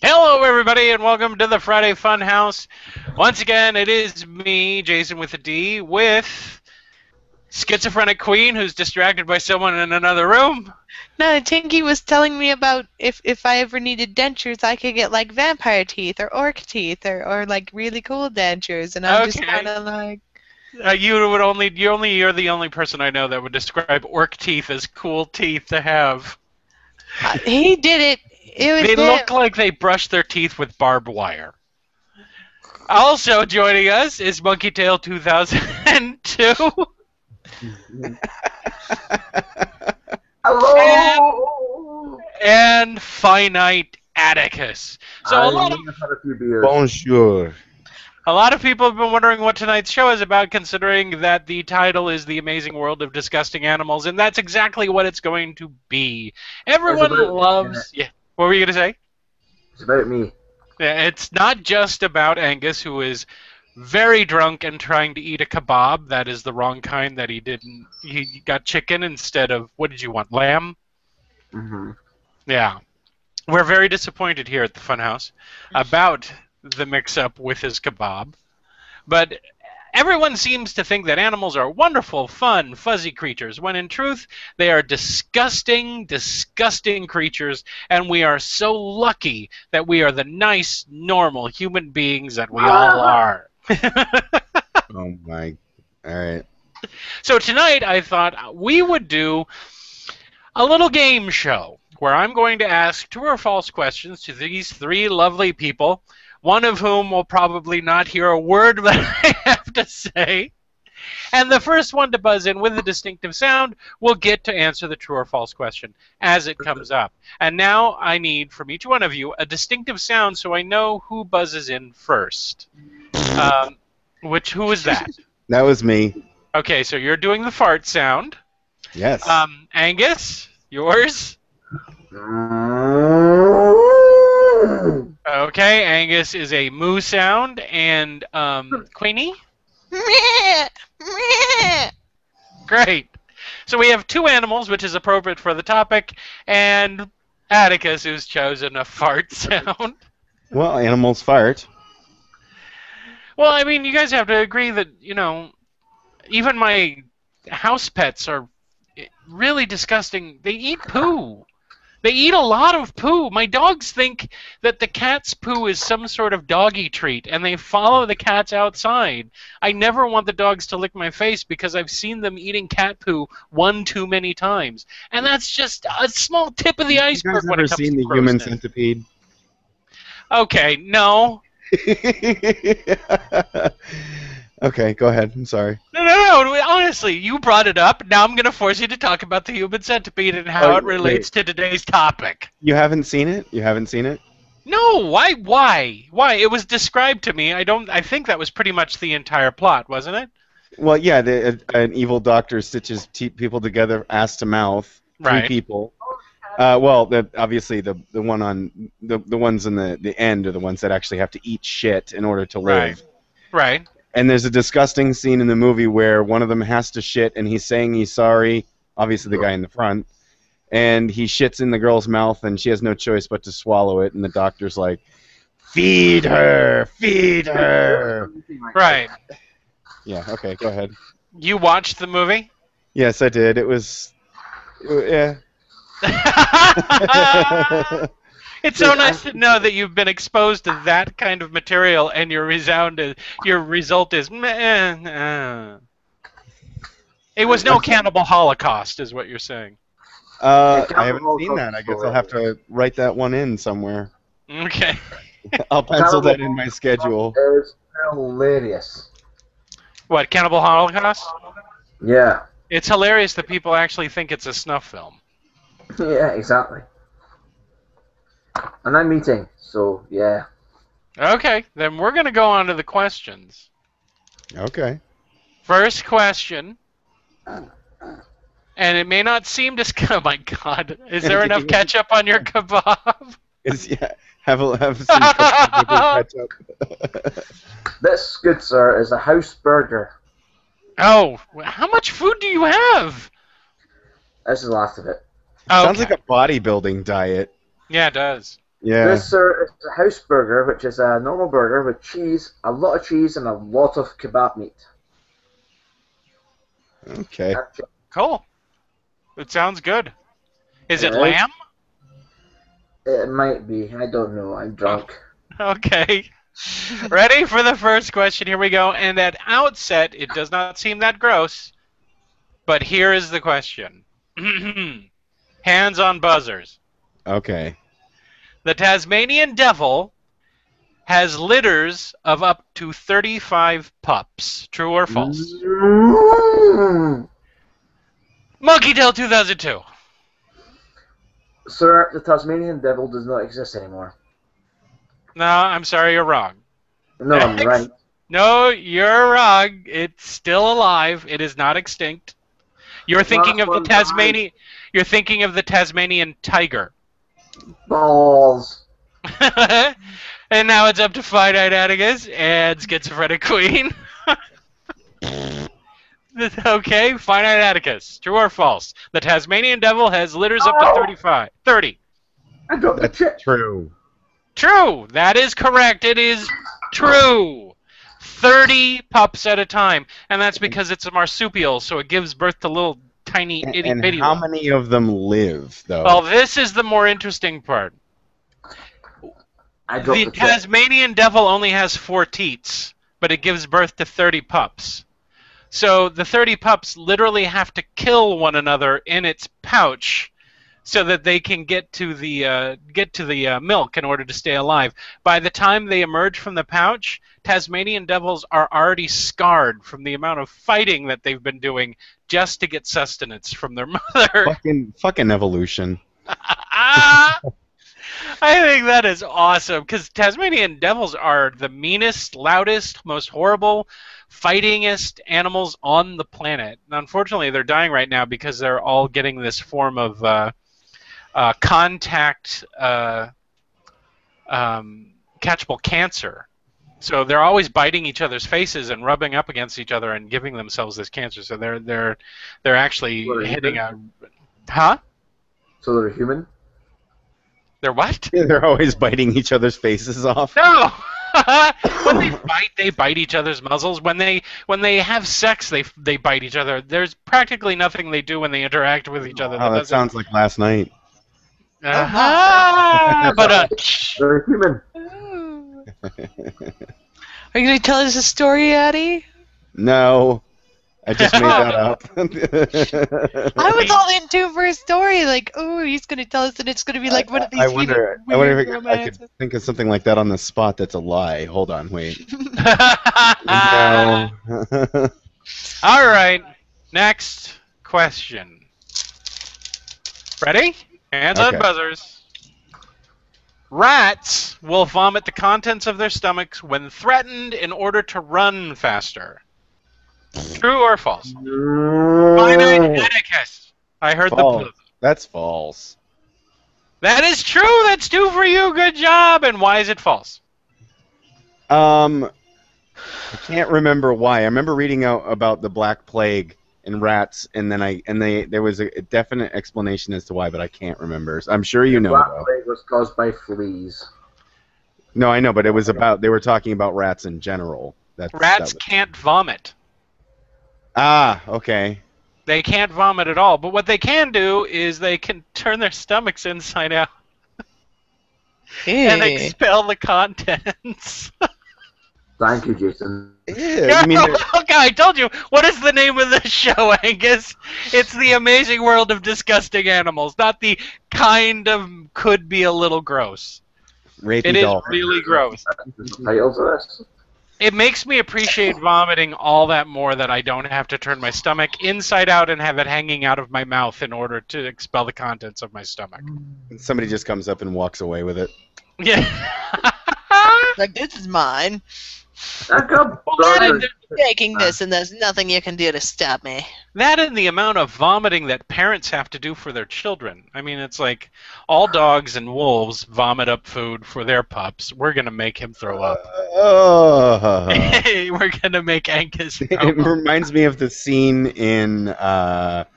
Hello, everybody, and welcome to the Friday Funhouse. Once again, it is me, Jason with a D, with schizophrenic queen who's distracted by someone in another room. No, Tinky was telling me about if I ever needed dentures, I could get like vampire teeth or orc teeth or like really cool dentures, and I'm just kind Okay, of like, you're the only person I know that would describe orc teeth as cool teeth to have. he did it. It was They him. look like they brush their teeth with barbed wire. Also joining us is Monkey Tail 2002 and, Hello! and Finite Atticus. So I a lot of may have had a few beers. Bonjour. A lot of people have been wondering what tonight's show is about, considering that the title is The Amazing World of Disgusting Animals, and that's exactly what it's going to be. Everyone about loves... Yeah. What were you going to say? It's about me. Yeah, it's not just about Angus, who is very drunk and trying to eat a kebab. That is the wrong kind that he didn't... He got chicken instead of... What did you want? Lamb? Mm-hmm. Yeah. We're very disappointed here at the Funhouse about the mix-up with his kebab. But everyone seems to think that animals are wonderful, fun, fuzzy creatures, when in truth, they are disgusting, disgusting creatures, and we are so lucky that we are the nice, normal human beings that we all are. Oh my. All right. So tonight, I thought we would do a little game show where I'm going to ask true or false questions to these three lovely people, one of whom will probably not hear a word that I have to say. And the first one to buzz in with a distinctive sound will get to answer the true or false question as it comes up. And now I need from each one of you a distinctive sound so I know who buzzes in first. Who is that? That was me. Okay, so you're doing the fart sound. Yes. Angus, yours? Okay, Angus is a moo sound, and Queenie? Meh, meh. Great. So we have two animals, which is appropriate for the topic, and Atticus, who's chosen a fart sound. Well, animals fart. Well, I mean, you guys have to agree that, even my house pets are really disgusting. They eat poo. They eat a lot of poo. My dogs think that the cat's poo is some sort of doggy treat, and they follow the cats outside. I never want the dogs to lick my face because I've seen them eating cat poo one too many times. And that's just a small tip of the You iceberg guys when ever it comes seen to the human grossness. centipede? Okay, no. Okay, go ahead. I'm sorry. No, honestly, you brought it up. Now I'm going to force you to talk about the human centipede and how Oh, it relates to today's topic. You haven't seen it? You haven't seen it? No, why? Why? It was described to me. I think that was pretty much the entire plot, wasn't it? Well, yeah. An evil doctor stitches people together, ass to mouth. Three Right. people. Obviously the one on the ones in the end are the ones that actually have to eat shit in order to live. Right. And there's a disgusting scene in the movie where one of them has to shit, and he's saying he's sorry. Obviously, the guy in the front, and he shits in the girl's mouth, and she has no choice but to swallow it. And the doctor's like, "Feed her, feed her." Right. Yeah. Okay. Go ahead. You watched the movie? Yes, I did. It was. Yeah. It's so nice to know that you've been exposed to that kind of material, and your result is meh. It was no cannibal holocaust, is what you're saying. I haven't seen that. I guess I'll have to write that one in somewhere. Okay. I'll pencil that in my schedule. It's hilarious. What, Cannibal Holocaust? Yeah. It's hilarious that people actually think it's a snuff film. Yeah, exactly. And I'm eating, so yeah. Okay, then we're going to go on to the questions. Okay. First question, and it may not seem to... Oh my god, is there enough ketchup on your kebab? Have some ketchup. This, good sir, is a house burger. Oh, how much food do you have? This is the last of it. Oh, Sounds like a bodybuilding diet. Yeah, it does. Yeah. This, sir, is a house burger, which is a normal burger with cheese, a lot of cheese, and a lot of kebab meat. Okay. Cool. It sounds good. Is it It is. lamb? It might be. I don't know. I'm drunk. Okay. Ready for the first question? Here we go. And at outset, it does not seem that gross, but here is the question. Hands on buzzers. Okay. The Tasmanian devil has litters of up to 35 pups. True or false? Monkey Tail 2002. Sir, the Tasmanian devil does not exist anymore. No, I'm sorry, you're wrong. No, I'm right. No, you're wrong. It's still alive. It is not extinct. You're thinking of the Tasmanian. You're thinking of the Tasmanian tiger. Balls. And now it's up to Finite Atticus and Schizophrenic Queen. Okay, Finite Atticus. True or false? The Tasmanian devil has litters up to 30. I dropped the chip. True. True. That is correct. It is true. 30 pups at a time. And that's because it's a marsupial, so it gives birth to little tiny itty And bitty how ones. many of them live, though? Well, this is the more interesting part. I dropped The the chip. Tasmanian devil only has 4 teats, but it gives birth to 30 pups. So the 30 pups literally have to kill one another in its pouch so that they can get to the milk in order to stay alive. By the time they emerge from the pouch, Tasmanian devils are already scarred from the amount of fighting that they've been doing just to get sustenance from their mother. Fucking evolution. I think that is awesome because Tasmanian devils are the meanest, loudest, most horrible, fightingest animals on the planet. And unfortunately, they're dying right now because they're all getting this form of contact catchable cancer. So they're always biting each other's faces and rubbing up against each other and giving themselves this cancer. So they're actually hitting a So they're human? They're what? They're always biting each other's faces off. No. When they bite each other's muzzles. When they have sex, they bite each other. There's practically nothing they do when they interact with each other. Oh, that sounds like last night. But They're human. Are you going to tell us a story, Addie? No, I just made that up. I was all into for a story, like, oh, he's going to tell us, and it's going to be like one of these I wonder weird if I romances. could think of something like that on the spot that's a lie. Hold on, wait. No. All right. Next question. Ready? Hands on Okay. buzzers. Rats will vomit the contents of their stomachs when threatened in order to run faster. True or false? Finite Atticus. I heard False. the. That's false. That is true. That's 2 for you. Good job. And why is it false? I can't remember why. I remember reading out about the Black Plague in rats, and then there was a definite explanation as to why, but I can't remember. I'm sure you know. Black Though. plague was caused by fleas. No, I know, but it was about. They were talking about rats in general. Rats can't vomit. Ah, okay. They can't vomit at all. But what they can do is they can turn their stomachs inside out and expel the contents. Thank you, Jason. Yeah, you mean Okay, I told you. What is the name of the show, Angus? It's The Amazing World of Disgusting Animals, not the kind of could be a little gross. rapey It is dolphin. really gross. The title to this? It makes me appreciate vomiting all that more that I don't have to turn my stomach inside out and have it hanging out of my mouth in order to expel the contents of my stomach. Somebody just comes up and walks away with it. Yeah. Like, this is mine. I got That burgers. and, Taking this, and there's nothing you can do to stop me. that and the amount of vomiting that parents have to do for their children. I mean, it's like all dogs and wolves vomit up food for their pups. We're going to make him throw up. We're going to make Angus throw It up. reminds me of the scene in what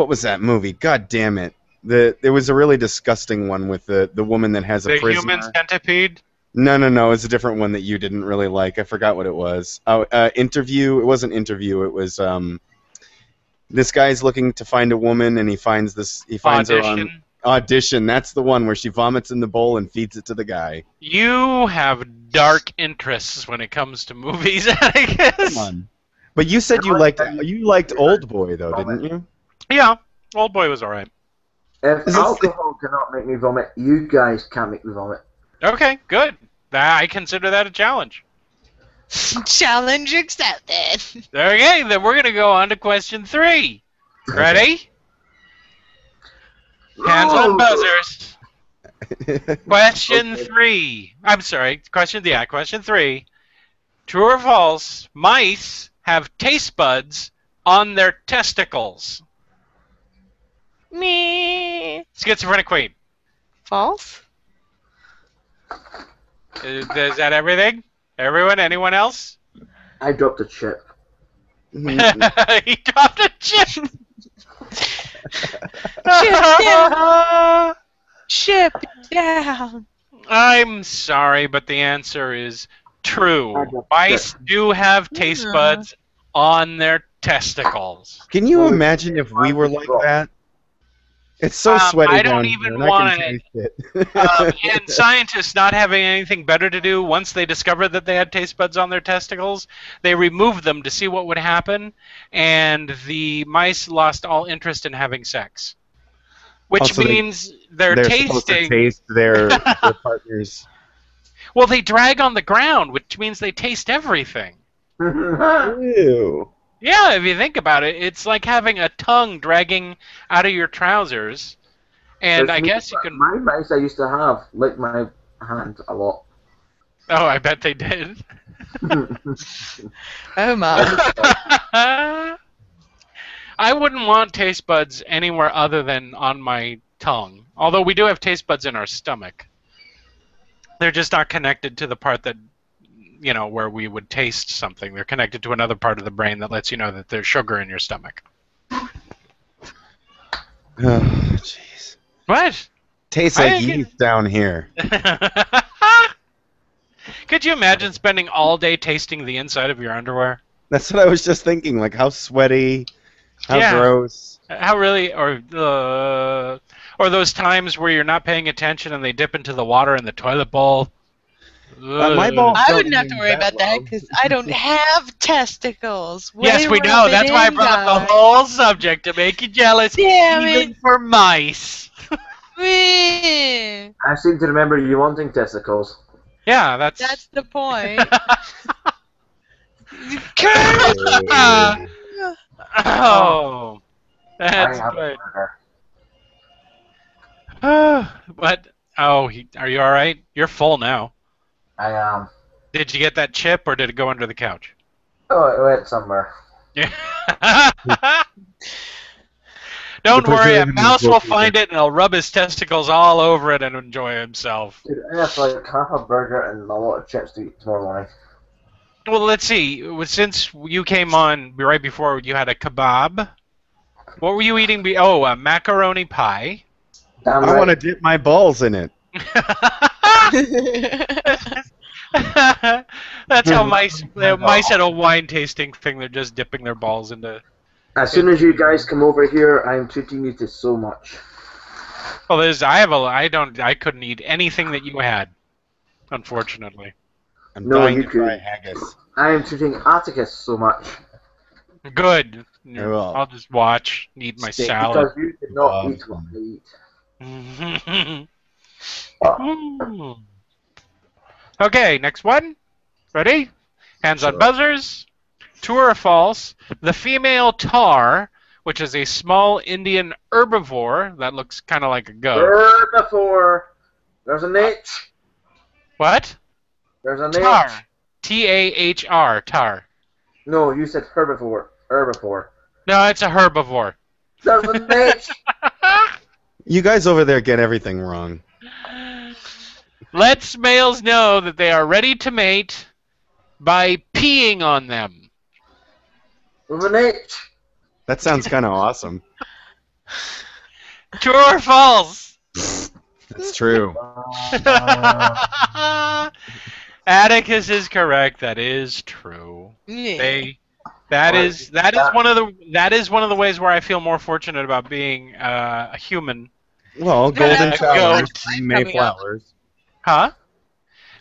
was that movie? God damn it! There was a really disgusting one with the woman that has a The prisoner. human centipede? No. It's a different one that you didn't really like. I forgot what it was. Oh, Interview. It wasn't Interview. It was this guy's looking to find a woman, and he finds her on Audition. That's the one where she vomits in the bowl and feeds it to the guy. You have dark interests when it comes to movies, I guess. Come on. But you said you liked Old Boy though, didn't you? Yeah, Old Boy was alright. If alcohol cannot make me vomit, you guys can't make me vomit. Okay, good. I consider that a challenge. Challenge accepted. Okay, then we're going to go on to question 3. Ready? Hands on buzzers. Question 3. I'm sorry, question 3. True or false, mice have taste buds on their testicles? Me. Schizophrenic Queen. False? Is that everything? Everyone? Anyone else? I dropped a chip. He dropped a chip. Chip down. I'm sorry, but the answer is true. Mice do have taste buds on their testicles. Can you imagine if we were like that? It's so sweaty I don't down even here, want and I can taste it. And scientists not having anything better to do, once they discovered that they had taste buds on their testicles, they removed them to see what would happen, and the mice lost all interest in having sex. Which Also, means they're supposed to tasting... taste their partners. Well, they drag on the ground, which means they taste everything. Ew. Yeah, if you think about it, it's like having a tongue dragging out of your trousers. And I guess you can... My mice I used to have licked my hand a lot. Oh, I bet they did. Oh my. I wouldn't want taste buds anywhere other than on my tongue. Although we do have taste buds in our stomach. They're just not connected to the part that, where we would taste something. They're connected to another part of the brain that lets you know that there's sugar in your stomach. Oh, jeez. What? Tastes like yeast down here. Could you imagine spending all day tasting the inside of your underwear? That's what I was just thinking. Like, how sweaty, how gross. How really, or those times where you're not paying attention and they dip into the water in the toilet bowl. My balls I don't wouldn't have to move worry about that well. because I don't have testicles. Yes, we know. That's why I brought up the whole subject, to make you jealous, Damn even for mice. Me. I seem to remember you wanting testicles. Yeah, That's the point. Oh, that's I have good. a burger. What? Oh, are you all right? You're full now. I am. Did you get that chip, or did it go under the couch? Oh, it went somewhere. Yeah. Don't worry, a mouse will find it and he'll rub his testicles all over it and enjoy himself. Dude, I have like half a burger and a lot of chips to eat tomorrow morning. Well, let's see. Since you came on right before, you had a kebab. What were you eating? A macaroni pie. Damn I right. want to dip my balls in it. That's how mice at a wine tasting thing. They're just dipping their balls into. As soon as you guys come over here, I'm treating you to so much. Well, I couldn't eat anything that you had, unfortunately. I'm No, dying you to try could. haggis. I am treating Atticus so much. Good. Well, I'll just watch, eat my steak salad. Because you did not eat what I eat. Okay, next one. Ready? Hands on Sure. buzzers. True or false? The female tar, which is a small Indian herbivore that looks kind of like a goat. Herbivore. There's an H. What? There's an Tar. H. T-A-H-R. Tar. No, you said herbivore. Herbivore. No, it's a herbivore. There's an H. You guys over there get everything wrong. Let's males know that they are ready to mate by peeing on them. With an H. That sounds kind of awesome. True or false? It's true. Atticus is correct. That is true. Yeah. That is one of the ways where I feel more fortunate about being a human. Well, golden that's showers goat. and Coming up. Mayflowers. Huh?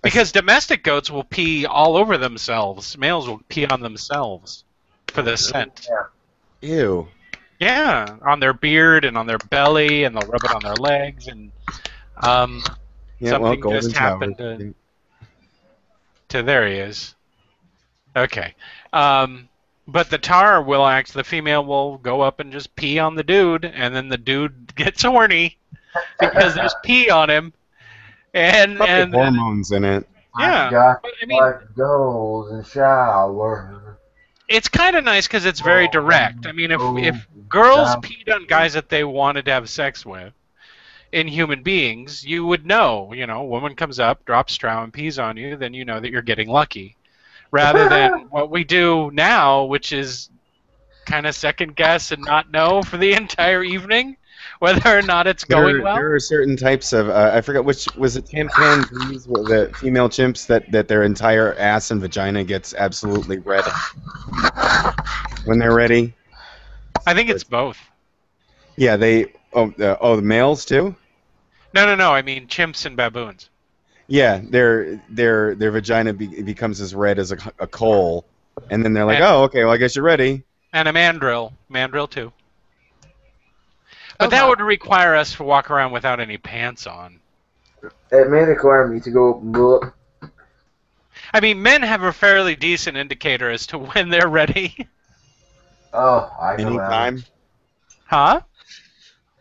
Because domestic goats will pee all over themselves. Males will pee on themselves for the scent. Ew. Yeah, on their beard and on their belly, and they'll rub it on their legs, and Yeah, well, something golden just happened showers. to there he is. Okay. But the tar will the female will go up and just pee on the dude, and then the dude gets horny because there's pee on him. And Hormones in it. yeah, Got but, I mean, like golden shower. it's kind of nice because it's very direct. I mean, if girls peed on guys that they wanted to have sex with in human beings, you would know. You know, a woman comes up, drops straw, and pees on you, then you know that you're getting lucky. Rather than what we do now, which is kind of second guess and not know for the entire evening whether or not it's going well. There are certain types of I forget which was it chimpanzees, the female chimps that their entire ass and vagina gets absolutely red when they're ready. I think it's both. Yeah, the males too. No. I mean chimps and baboons. Yeah, their vagina becomes as red as a coal, and then they're like, And- oh, okay, well, I guess you're ready. And a mandrill too. But that would require us to walk around without any pants on. It may require me to go. Bleh. I mean, men have a fairly decent indicator as to when they're ready. Oh, I know Anytime. Huh?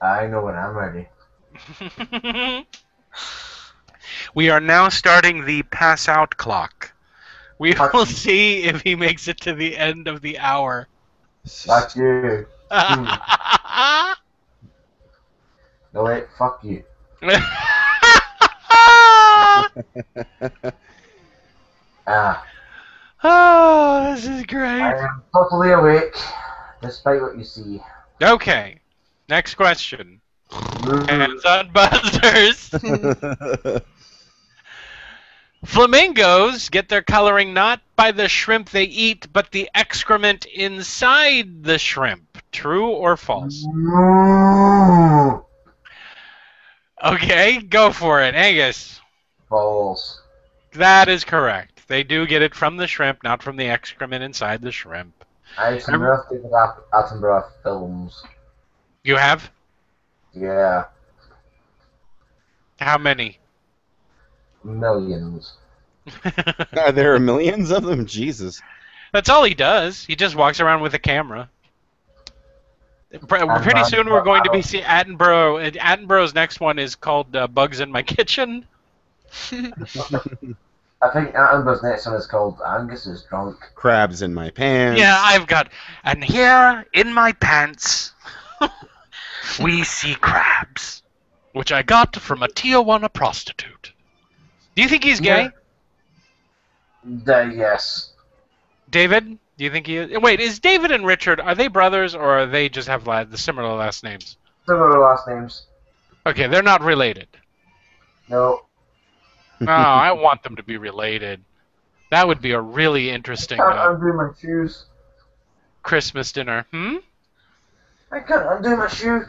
I know when I'm ready. We are now starting the pass out clock. We will see if he makes it to the end of the hour. Fuck you. No wait, fuck you. Ah, Oh, this is great. I am totally awake, despite what you see. Okay, next question. Hands on buzzers. Flamingos get their coloring not by the shrimp they eat, but the excrement inside the shrimp. True or false? Okay, go for it, Angus. False. That is correct. They do get it from the shrimp, not from the excrement inside the shrimp. I've seen enough of Attenborough films. You have? Yeah, How many? millions. Are there millions of them? Jesus. That's all he does. He just walks around with a camera. Pretty soon we're going to be seeing Attenborough. Attenborough's next one is called Bugs in My Kitchen. I think Attenborough's next one is called Angus is Drunk. Crabs in my pants. Yeah, I've got... And here, in my pants, we see crabs, which I got from a Tijuana prostitute. Do you think he's gay? Yes. David? Do you think he is? Wait, is David and Richard, are they brothers, or are they just have the similar last names? Similar last names. Okay, they're not related. No. Oh, I want them to be related. That would be a really interesting I can't undo my shoes. Christmas dinner. I can't undo my shoe.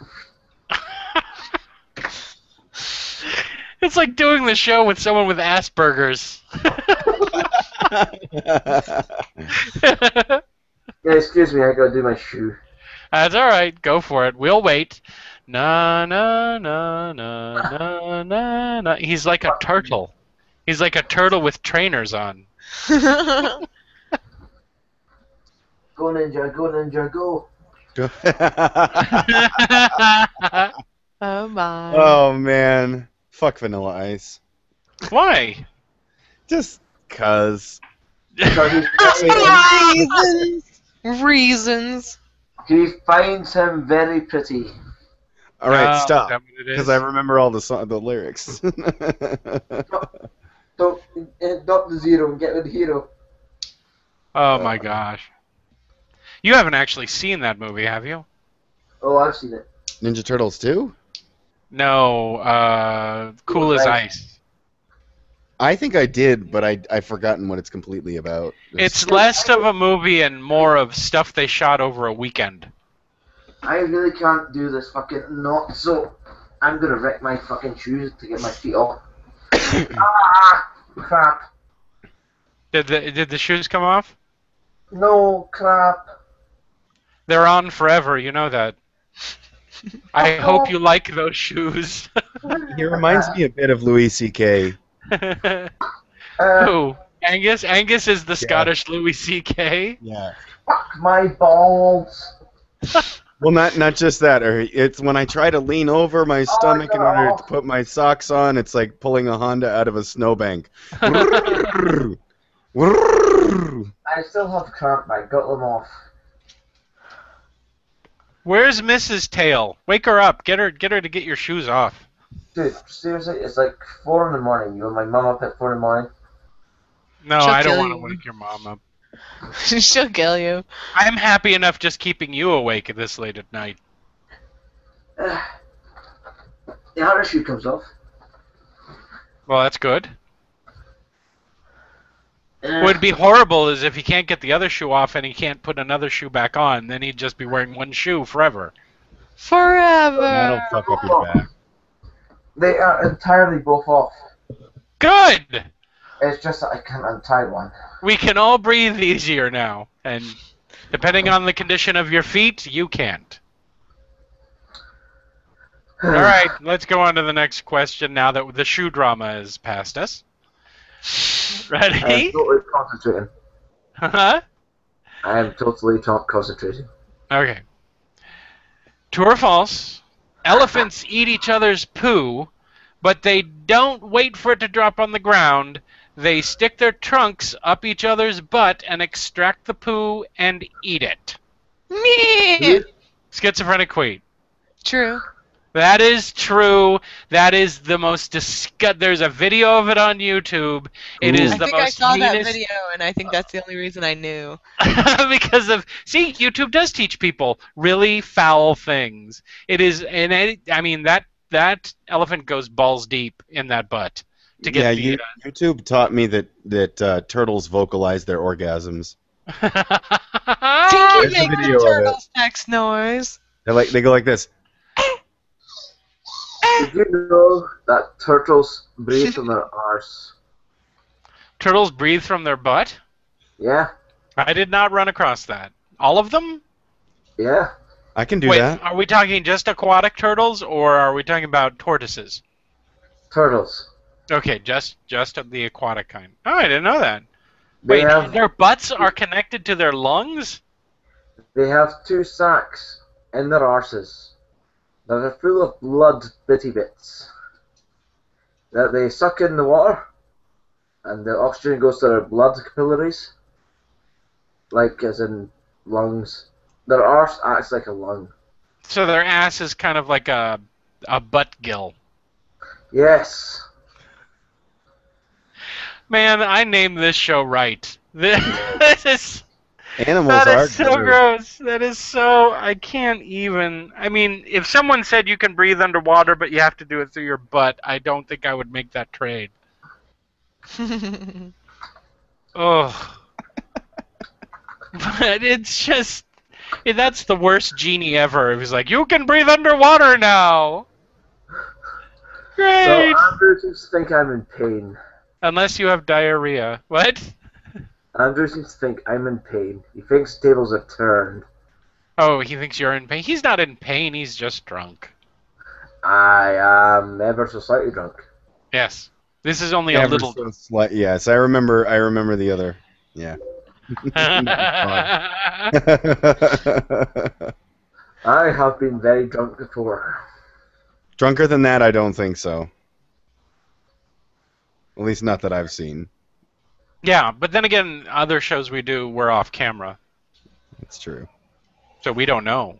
It's like doing the show with someone with Asperger's. Yeah, excuse me, I gotta do my shoe. That's all right. Go for it. We'll wait. Na na na na na na na. He's like a turtle. He's like a turtle with trainers on. Go ninja, go. Oh my. Oh man, fuck Vanilla Ice. Why? Just cause. Reasons. He finds him very pretty. All right, Oh, stop. is that what it is? Because I remember all the lyrics. Don't adopt the zero and get with the hero. Oh my gosh. You haven't actually seen that movie, have you? Oh, I've seen it. Ninja Turtles 2? No, Cool as Ice. I think I did, but I've forgotten what it's completely about. It's less of a movie and more of stuff they shot over a weekend. I really can't do this fucking knot, so I'm gonna wreck my fucking shoes to get my feet off. Ah, crap. Did the shoes come off? No, crap. They're on forever, you know that. I hope you like those shoes. He reminds me a bit of Louis C.K. Who? Angus? Angus is the Scottish Louis C.K.? Yeah. Fuck my balls. Well, not just that. It's when I try to lean over my stomach in order to put my socks on, it's like pulling a Honda out of a snowbank. I still have cramp, I got them off. Where's Mrs. Tail? Wake her up. Get her to get your shoes off. Dude, seriously, it's like 4 in the morning. You want my mum up at 4 in the morning? No, She'll I don't kill want to you. wake your mom up. She'll kill you. I'm happy enough just keeping you awake at this late at night. The outer shoe comes off. Well, that's good. What would be horrible is if he can't get the other shoe off and he can't put another shoe back on, then he'd just be wearing one shoe forever. Forever. That'll fuck up your back. They are entirely both off. Good! It's just that I can't untie one. We can all breathe easier now, and depending on the condition of your feet, you can't. All right, let's go on to the next question now that the shoe drama is past us. I am Ready? totally concentrating. Huh? I am totally concentrating. Okay. True or false? Elephants eat each other's poo, but they don't wait for it to drop on the ground. They stick their trunks up each other's butt and extract the poo and eat it. Me. Schizophrenic queen. True. That is true. That is the most There's a video of it on YouTube. It is I the think I most saw that heinous video, and I think that's the only reason I knew. because of YouTube does teach people really foul things. It is, and I mean that elephant goes balls deep in that butt to get YouTube taught me that turtles vocalize their orgasms. Tinky There's a makes video the of it. turtle sex noise. They go like this. Did you know that turtles breathe from their arse? Turtles breathe from their butt? Yeah? I did not run across that. All of them? Yeah? I can do Wait, that. are we talking just aquatic turtles, or are we talking about tortoises? Turtles. Okay, just the aquatic kind. Oh, I didn't know that. They Wait, have their butts are connected to their lungs? they have 2 sacs in their arses that are full of blood bitty bits that they suck in the water, and the oxygen goes to their blood capillaries, like as in lungs. Their arse acts like a lung. So their ass is kind of like a butt gill. Yes. Man, I named this show right. This is Animals that are is so good. gross. That is so. I can't even. I mean, if someone said you can breathe underwater, but you have to do it through your butt, I don't think I would make that trade. Oh. But it's just. That's the worst genie ever. It was like, you can breathe underwater now. Great. So Andrew seems to think I'm in pain. Unless you have diarrhea. What? Andrew seems to think I'm in pain. He thinks tables have turned. Oh, he thinks you're in pain. He's not in pain. He's just drunk. I am ever so slightly drunk. Yes. This is only a Ever little. so slight- yes, I remember the other. Yeah. I have been very drunk before. Drunker than that, I don't think so. At least not that I've seen. Yeah, but then again, other shows we do, we're off camera. That's true. So we don't know.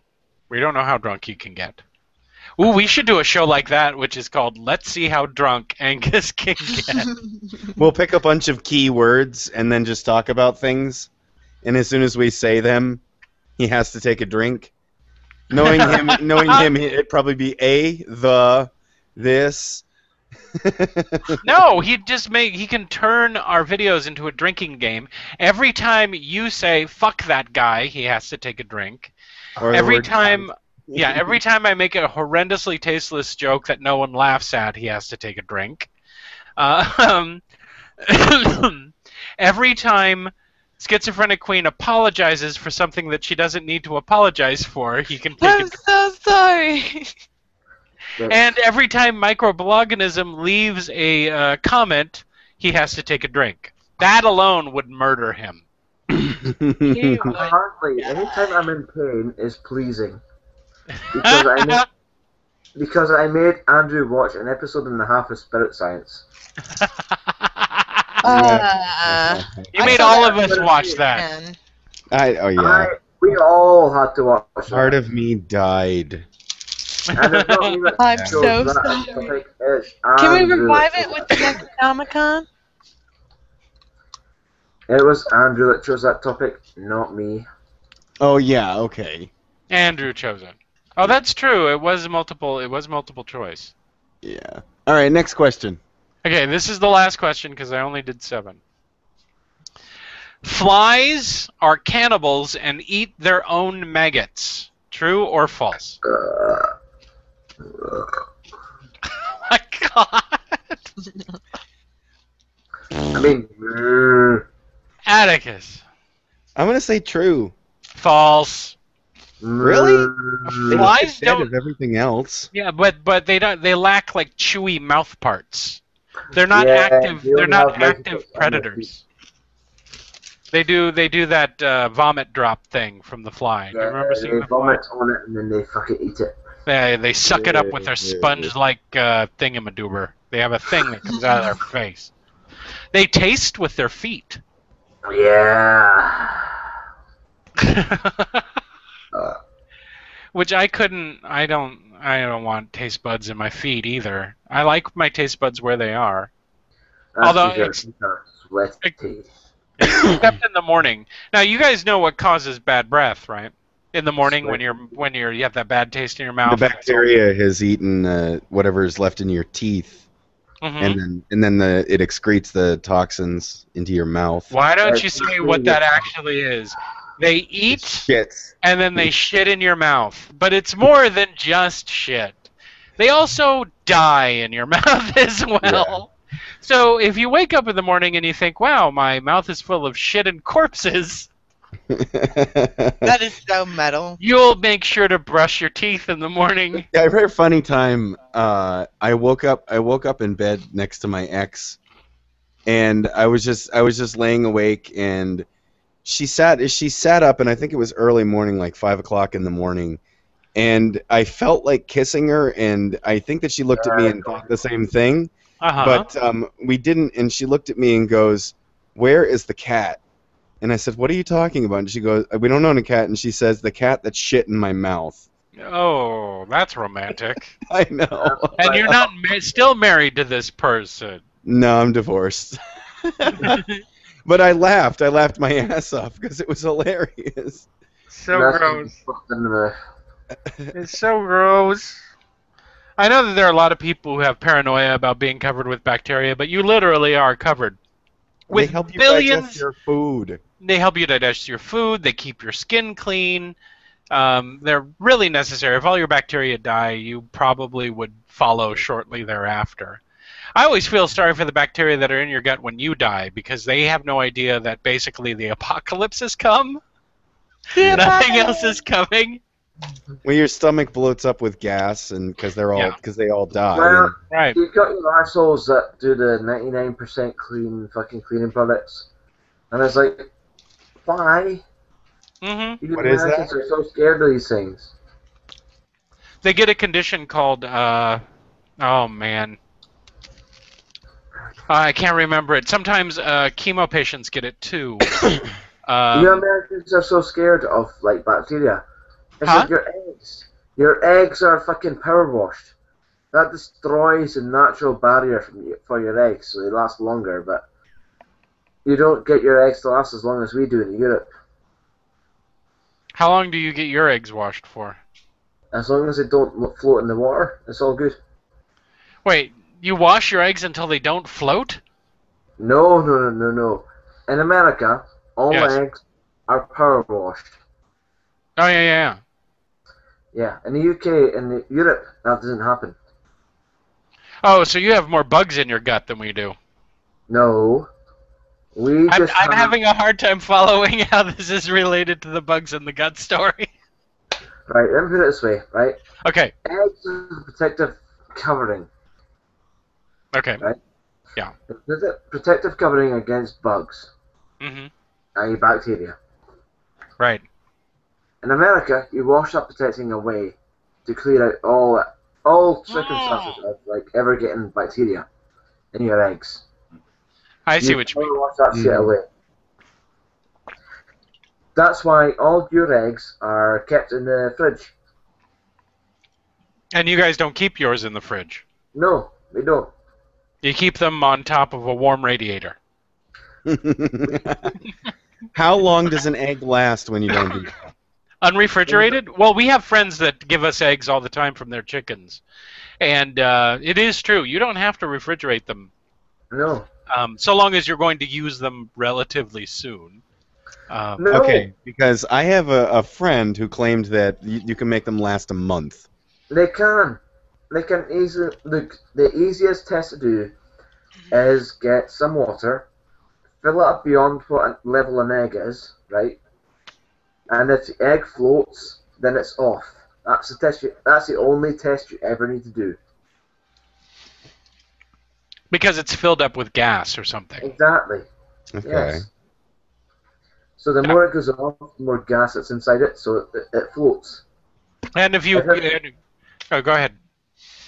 We don't know how drunk you can get. Ooh, we should do a show like that, which is called Let's See How Drunk Angus Can Get. We'll pick a bunch of key words and then just talk about things. And as soon as we say them, he has to take a drink. Knowing him, it'd probably be A, the, This. No, he can turn our videos into a drinking game. Every time you say "fuck that guy," he has to take a drink. Or the Every word time, yeah, every time I make a horrendously tasteless joke that no one laughs at, he has to take a drink. Uh, every time Schizophrenic Queen apologizes for something that she doesn't need to apologize for, he can take a I'm drink. so sorry. And every time Microbloganism leaves a comment, he has to take a drink. That alone would murder him. Apparently, anytime I'm in pain is pleasing. Because I made Andrew watch an episode and a half of Spirit Science. You made all of us watch that. Man. We all had to watch that. Part of me died. And it's not me that I'm chose so that sorry. topic, it's Can we Andrew revive that it chose with the Necronomicon? It was Andrew that chose that topic, not me. Oh yeah, okay. Andrew chose it. Oh, that's true. It was multiple choice. Yeah. All right, next question. Okay, this is the last question because I only did 7. Flies are cannibals and eat their own maggots. True or false? Oh my god. I mean, Atticus. I'm gonna say true. False. Really? Flies Instead don't. of everything else. Yeah, but they don't. They lack like chewy mouth parts. They're not Yeah, active. they They're don't not have mouth active parts on their predators. They do that vomit drop thing from the fly. Do you remember seeing they the fly? vomit on it and then they fucking eat it. They suck it up with their sponge-like thingamadoober. They have a thing that comes out of their face. They taste with their feet. Yeah. Which I couldn't. I don't want taste buds in my feet either. I like my taste buds where they are. Although Your feet are sweaty. except in the morning. Now you guys know what causes bad breath, right? In the morning when you have that bad taste in your mouth. The bacteria has eaten whatever's left in your teeth, and then it excretes the toxins into your mouth. Why don't you say what that actually is? They eat Shits. and then they shit in your mouth. But it's more than just shit. They also die in your mouth as well. Yeah. So if you wake up in the morning and you think, wow, my mouth is full of shit and corpses, That is so metal. you'll make sure to brush your teeth in the morning. Yeah, I've had a funny time. I woke up in bed next to my ex, and I was just laying awake, and she sat up, and I think it was early morning, like 5 o'clock in the morning, and I felt like kissing her, and I think that she looked at me and thought the same thing, but we didn't, and she looked at me and goes, "Where is the cat?" And I said, "What are you talking about?" And she goes, "We don't own a cat," and she says, "The cat that shit in my mouth." Oh, that's romantic. I know. And you're not still married to this person. No, I'm divorced. But I laughed my ass off because it was hilarious. So gross. It's so gross. I know that there are a lot of people who have paranoia about being covered with bacteria, but you literally are covered with they help you billions. digest your food. They help you digest your food. They keep your skin clean. They're really necessary. If all your bacteria die, you probably would follow shortly thereafter. I always feel sorry for the bacteria that are in your gut when you die because they have no idea that basically the apocalypse has come. Nothing else is coming. Well, your stomach bloats up with gas, and because they all die. Well, right. You've got your assholes that do the 99% clean fucking cleaning products, and it's like, why? Mm-hmm. What is that? Are so scared of these things. They get a condition called oh man, I can't remember it. Sometimes chemo patients get it too. Americans are so scared of like bacteria. It's like your eggs. Your eggs are fucking power washed. That destroys the natural barrier for your eggs, so they last longer. But you don't get your eggs to last as long as we do in Europe. How long do you get your eggs washed for? As long as they don't float in the water, it's all good. Wait, you wash your eggs until they don't float? No, no, no, no, no. In America, all Yes. eggs are power washed. Oh, yeah. Yeah, in the UK and Europe, that doesn't happen. Oh, so you have more bugs in your gut than we do. No, we I'm just have, having a hard time following how this is related to the bugs in the gut story. right, let me put it this way, right? Okay. Eggs are a protective covering, Okay. right? Yeah. It's a protective covering against bugs, Mhm. i.e. bacteria. Right. In America, you wash that protecting away to clear out all circumstances of like ever getting bacteria in your eggs. I see what you mean. power wash that shit Mhm. away. That's why all your eggs are kept in the fridge. And you guys don't keep yours in the fridge. No, we don't. You keep them on top of a warm radiator. How long does an egg last when you don't do that? Unrefrigerated? Well, we have friends that give us eggs all the time from their chickens. And it is true. You don't have to refrigerate them No. so long as you're going to use them relatively soon. No. Okay, because I have a friend who claimed that you can make them last a month. They can. They can easily. The easiest test to do is get some water, fill it up beyond what level an egg is, right? And if the egg floats, then it's off. That's the test. That's the only test you ever need to do. Because it's filled up with gas or something. Exactly. Okay. Yes. So the more it goes off, the more gas that's inside it, so it floats. And if you... Oh, go ahead.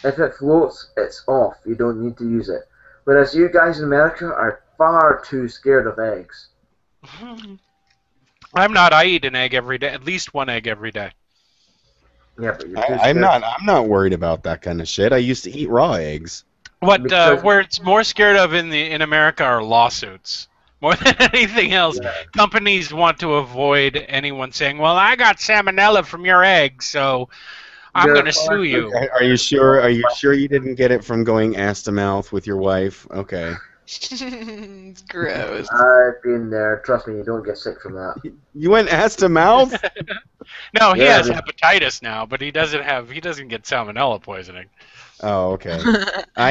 If it floats, it's off. You don't need to use it. Whereas you guys in America are far too scared of eggs. I'm not. I eat an egg every day. At least one egg every day. Yeah, but you're too I'm scared. I'm not worried about that kind of shit. I used to eat raw eggs. Where it's more scared of in America are lawsuits. More than anything else, Yeah. companies want to avoid anyone saying, "Well, I got salmonella from your eggs, so I'm Yeah, going to sue you." Are you sure? Are you sure you didn't get it from going ass to mouth with your wife? Okay. It's gross. I've been there. Trust me, you don't get sick from that. You went ass to mouth? No, he Yeah, has I mean- hepatitis now, but he doesn't get salmonella poisoning. Oh, okay. I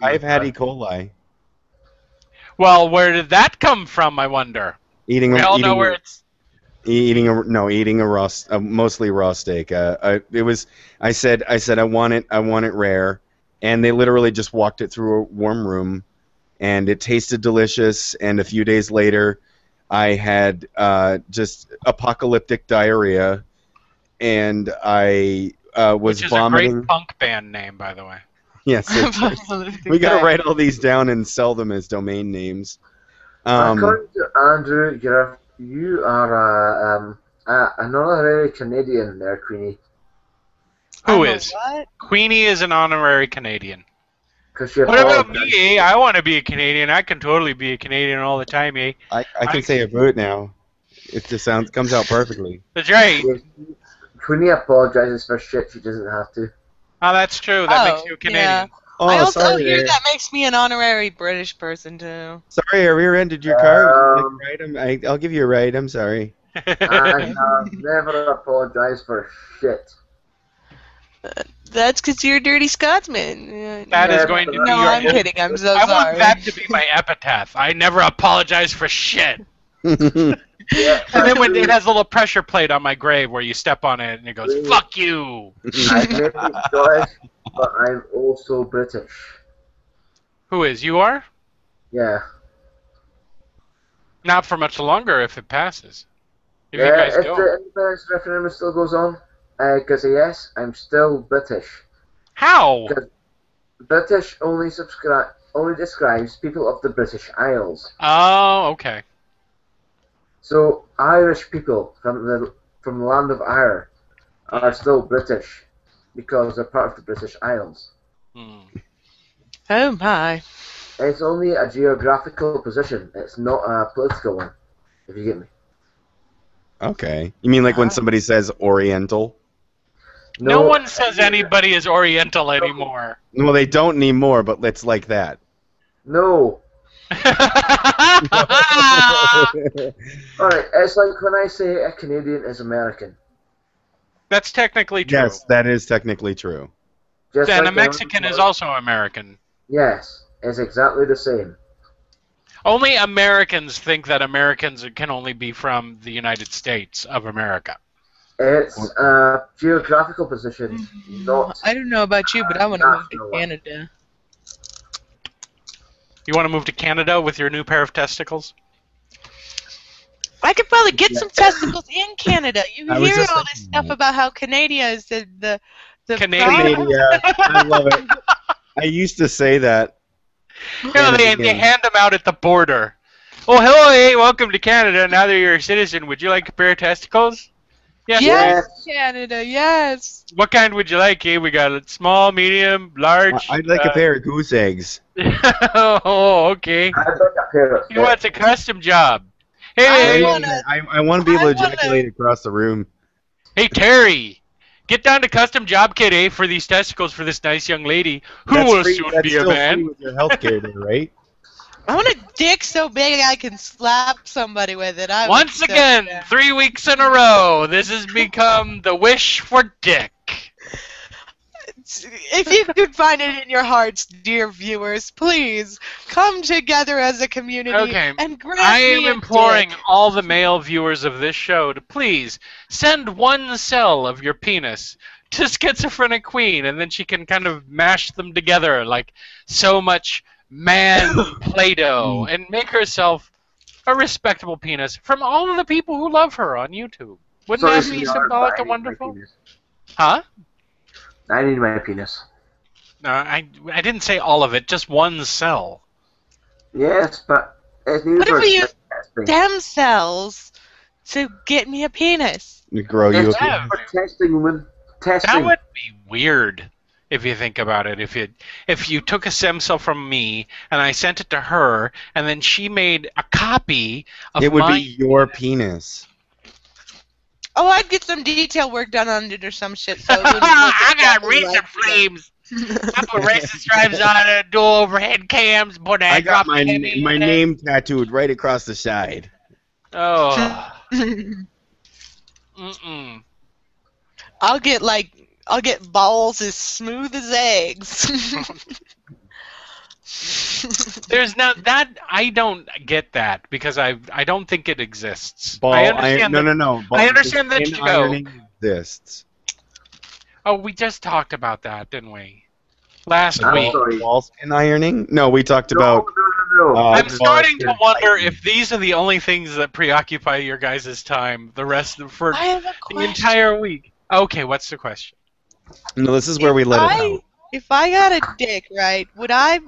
I've had E. coli. Well, where did that come from? I wonder. Eating We all know eating where it's. eating a raw mostly raw steak. I said I want it rare, and they literally just walked it through a warm room, and it tasted delicious. And a few days later, I had just apocalyptic diarrhea, and I was Which is vomiting. a great punk band name, by the way. Yes, we gotta write all these down and sell them as domain names. According to Andrew, you are an honorary Canadian there, Queenie. Who is? What? Queenie is an honorary Canadian. Because you What about apologized. me, eh? I want to be a Canadian. I can totally be a Canadian all the time, eh? I can say a boot now. It just comes out perfectly. That's right. Queenie apologizes for shit she doesn't have to. Oh, that's true. That makes you a Canadian. Yeah. Oh, I also sorry, hear there. that makes me an honorary British person too. Sorry, I rear-ended your car. Would you like a ride? I'll give you a ride. I'm sorry. I have never apologized for shit. That's because you're a dirty Scotsman. That is Yeah, going to be but- No, your... I'm kidding. I'm so I sorry. want that to be my epitaph. I never apologize for shit. Yeah, And then when actually, it has a little pressure plate on my grave where you step on it and it goes, "Fuck you." I may be Scottish, but I'm also British. Who is? You are? Yeah. Not for much longer if it passes. If you Yeah, guys if go. the independence referendum still goes on, because yes, I'm still British. How? British only describes people of the British Isles. Oh, okay. So Irish people from the land of Ire are still British because they're part of the British Isles. Hmm. Oh my. It's only a geographical position. It's not a political one. If you get me. Okay. You mean like when somebody says Oriental? No one says anybody is Oriental anymore. Well, they don't anymore, but it's like that. No. Alright, it's like when I say a Canadian is American. That's technically true. Yes, that is technically true. Just And like a Mexican is also American. Yes, it's exactly the same. Only Americans think that Americans can only be from the United States of America. It's a geographical position, not... I don't know about you, but I want to move to Canada. You want to move to Canada with your new pair of testicles? I could probably get some testicles in Canada. You I was hear just all this thinking stuff that. about how Canada is the Canadian. product. Yeah, I love it. I used to say that. You know, they hand them out at the border. Oh, hello, hey, welcome to Canada. Now that you're a citizen, would you like a pair of testicles? Yes. Yes, Canada, yes. What kind would you like, eh? We got small, medium, large. I'd like a pair of goose eggs. Oh, okay. I'd like a pair of He wants a custom job. I Hey, wanna- I want to be able to I wanna- ejaculate across the room. hey, Terry. Get down to custom job kit, eh, for these testicles for this nice young lady who That's will free- soon that's be a still free man. with your healthcare there, right? I want a dick so big I can slap somebody with it. Once again, 3 weeks in a row, this has become the wish for dick. if you could find it in your hearts, dear viewers, please come together as a community Okay, and grant I me am a imploring dick. all the male viewers of this show to please send one cell of your penis to Schizophrenic Queen, and then she can kind of mash them together like so much man Play-Doh and make herself a respectable penis from all of the people who love her on YouTube. Wouldn't that be symbolic and wonderful? Huh? I need my penis. No, I didn't say all of it, just one cell. Yes, but it's needed What if for we use testing. stem cells to get me a penis? Grow you It's a Yeah. for testing, woman. Testing. That would be weird if you think about it. If you took a stem cell from me and I sent it to her, and then she made a copy of It would my be your penis. Oh, I'd get some detail work done on it or some shit. So it wouldn't look I got exactly razor like flames. I put racing stripes on it, dual overhead cams, put that I got drop my heavy in it. name tattooed right across the side. Oh. that. Mm-mm. I'll get balls as smooth as eggs. There's not that I don't get that because I don't think it exists. Ball I understand. no. I understand that in you go. ironing exists. Oh, we just talked about that, didn't we? Last I'm week. sorry. Balls in ironing? No, we talked No, about. no. I'm balls starting to in wonder ironing. if these are the only things that preoccupy your guys' time for I have a the question. entire week. Okay, what's the question? No, this is where we let it out. If I got a dick, right, would I